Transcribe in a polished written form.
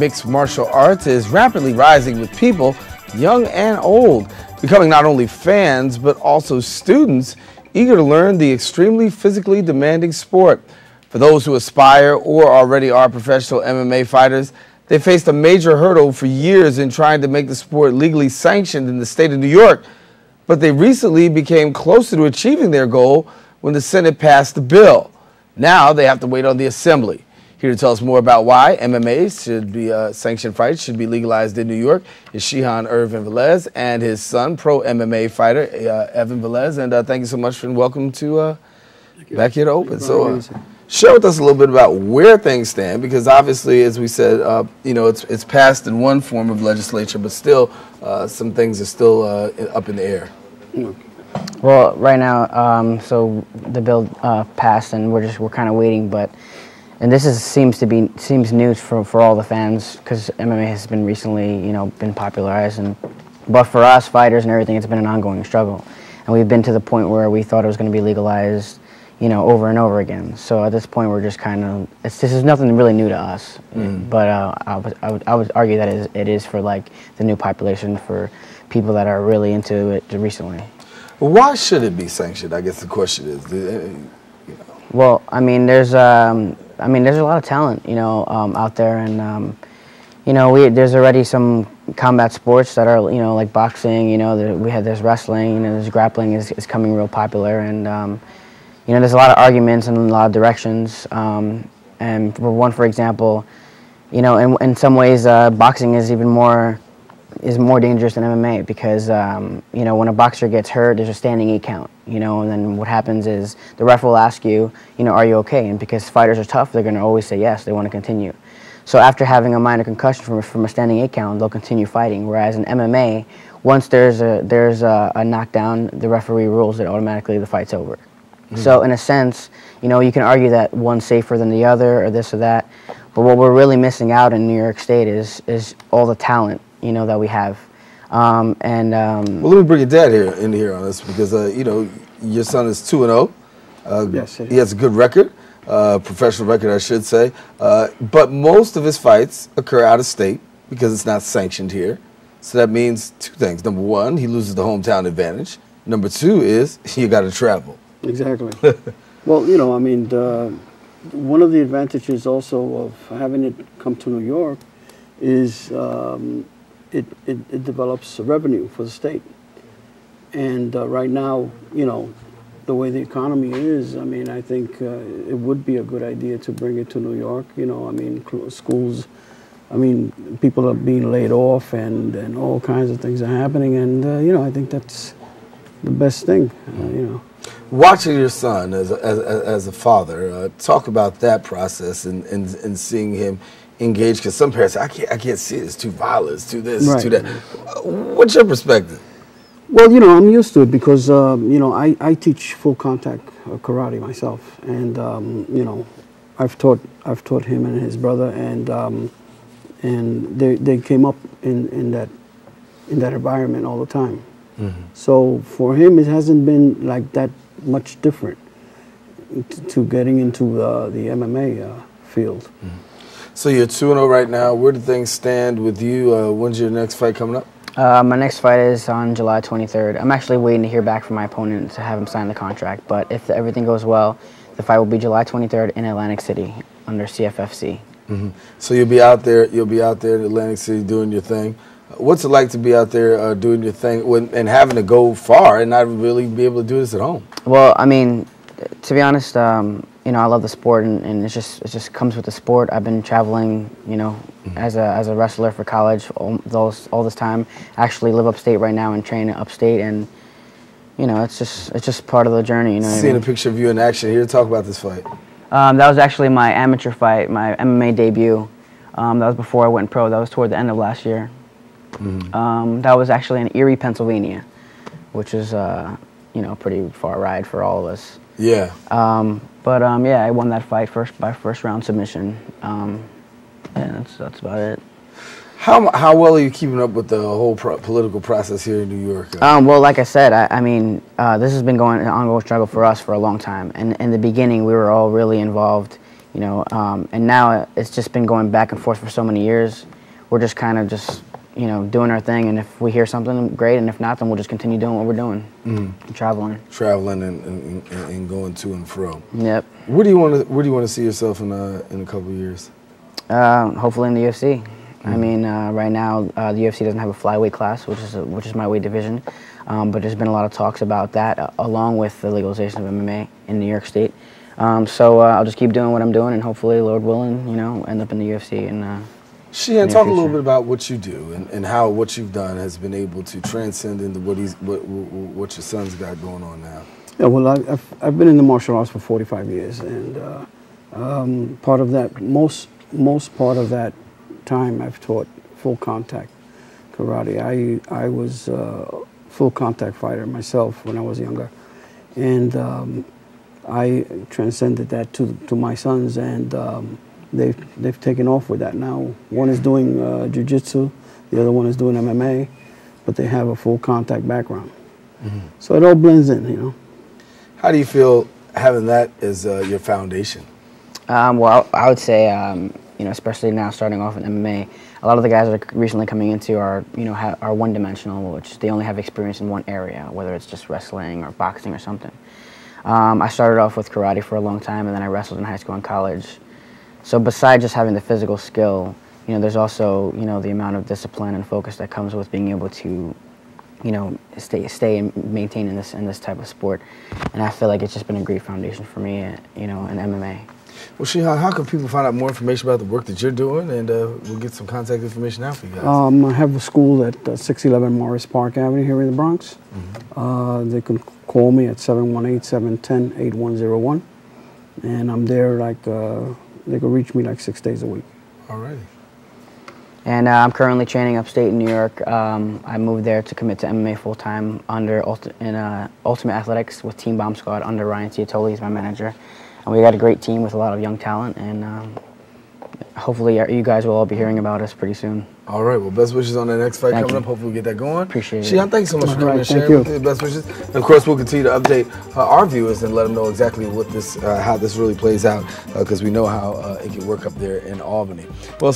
mixed martial arts is rapidly rising with people, young and old, becoming not only fans but also students eager to learn the extremely physically demanding sport. For those who aspire or already are professional MMA fighters, they faced a major hurdle for years in trying to make the sport legally sanctioned in the state of New York, but they recently became closer to achieving their goal when the Senate passed the bill. Now they have to wait on the Assembly. Here to tell us more about why MMA should be sanctioned fights should be legalized in New York is Shihan Ervin Velez and his son, pro MMA fighter Ervin Velez. And thank you so much and welcome to back here to Open. So share with us a little bit about where things stand, because obviously, as we said, it's passed in one form of legislature, but still some things are still up in the air. Well, right now, so the bill passed, and we're kind of waiting, and this seems new for all the fans, because MMA has been recently been popularized, but for us fighters and everything, it's been an ongoing struggle, and we've been to the point where we thought it was going to be legalized, over and over again. So at this point, we're just kind of this is nothing really new to us, but I would argue that it is for like the new population, for people that are really into it recently. Well, why should it be sanctioned? I guess the question is, Well, there's a lot of talent, out there, and there's already some combat sports that are, like boxing, there's wrestling, there's grappling is coming real popular, and there's a lot of arguments and a lot of directions, and for example, in some ways, boxing is even more dangerous than MMA, because when a boxer gets hurt, there's a standing 8 count, and then what happens is the ref will ask you, are you okay? And because fighters are tough, they're going to always say yes, they want to continue. So after having a minor concussion from a standing 8 count, they'll continue fighting. Whereas in MMA, once there's a knockdown, the referee rules that automatically the fight's over. So in a sense, you can argue that one's safer than the other or this or that, but what we're really missing out in New York State is all the talent that we have. Well, let me bring your dad in here on this, because your son is 2-0. Yes, he has a good record, professional record, I should say. But most of his fights occur out of state because it's not sanctioned here. So that means 2 things. Number 1, he loses the hometown advantage. Number 2 is you got to travel. Exactly. Well, one of the advantages also of having it come to New York is it develops revenue for the state. And right now, the way the economy is, I think it would be a good idea to bring it to New York. Schools, people are being laid off, and all kinds of things are happening, and I think that's the best thing. Watching your son as a father, talk about that process and seeing him engage, because some parents say, I can't see it, it's too violent, it's too this, right. It's too that. What's your perspective? Well, I'm used to it because, I teach full contact karate myself, and, I've taught him and his brother, and they came up in that environment all the time. So for him, it hasn't been like that much different to getting into the MMA field. So you're 2-0 right now. Where do things stand with you? When's your next fight coming up? My next fight is on July 23rd. I'm actually waiting to hear back from my opponent to have him sign the contract. But if everything goes well, the fight will be July 23rd in Atlantic City under CFFC. So you'll be out there. You'll be out there in Atlantic City doing your thing. What's it like to be out there doing your thing and having to go far and not really be able to do this at home? Well, to be honest, I love the sport, and it just comes with the sport. I've been traveling, as a wrestler for college all this time. I actually live upstate right now and train upstate, and it's just part of the journey. Seeing a picture of you in action here, talk about this fight. That was actually my amateur fight, my MMA debut. That was before I went pro. That was toward the end of last year. That was actually in Erie, Pennsylvania, which is a pretty far ride for all of us. Yeah. Yeah, I won that fight by first round submission. Yeah, that's about it. How well are you keeping up with the whole political process here in New York? Well, like I said, this has been an ongoing struggle for us for a long time. And in the beginning, we were all really involved, you know, and now it's just been going back and forth for so many years. We're just kind of just, you know, doing our thing, and if we hear something, great, and if not, then we'll just continue doing what we're doing, traveling and going to and fro. Yep. Where do you want to see yourself in a couple of years? Hopefully in the UFC. I mean, right now the UFC doesn't have a flyweight class, which is my weight division, but there's been a lot of talks about that, along with the legalization of MMA in New York State. So I'll just keep doing what I'm doing, and hopefully, Lord willing, you know, end up in the UFC. And Shihan, talk a little bit about what you do and how what you've done has been able to transcend into what your son's got going on now. Yeah, well, I've been in the martial arts for 45 years, and part of that, most part of that time, I've taught full contact karate. I was a full contact fighter myself when I was younger, and I transcended that to my sons, and they've taken off with that now. One is doing jiu-jitsu, the other one is doing MMA, but they have a full contact background. So it all blends in, you know. How do you feel having that as your foundation? Well, I would say, you know, especially now starting off in MMA, a lot of the guys that are recently coming into are, you know, are one-dimensional, which they only have experience in one area, whether it's just wrestling or boxing or something. I started off with karate for a long time, and then I wrestled in high school and college. So besides just having the physical skill, you know, there's also, you know, the amount of discipline and focus that comes with being able to, you know, stay and maintain in this type of sport. And I feel like it's just been a great foundation for me, you know, in MMA. Well, Shihan, how can people find out more information about the work that you're doing, and we'll get some contact information out for you guys? I have a school at 611 Morris Park Avenue here in the Bronx. They can call me at 718-710-8101, and I'm there like, they can reach me like 6 days a week. All righty. And I'm currently training upstate in New York. I moved there to commit to MMA full-time in Ultimate Athletics with Team Bomb Squad under Ryan Ciotoli. He's my manager. And we got a great team with a lot of young talent, and hopefully you guys will all be hearing about us pretty soon. All right. Well, best wishes on that next fight coming up. Hopefully we get that going. Appreciate it. Shihan, thanks so much for coming and sharing with you. Best wishes. And of course, we'll continue to update our viewers and let them know exactly what how this really plays out, because we know how it can work up there in Albany. Well.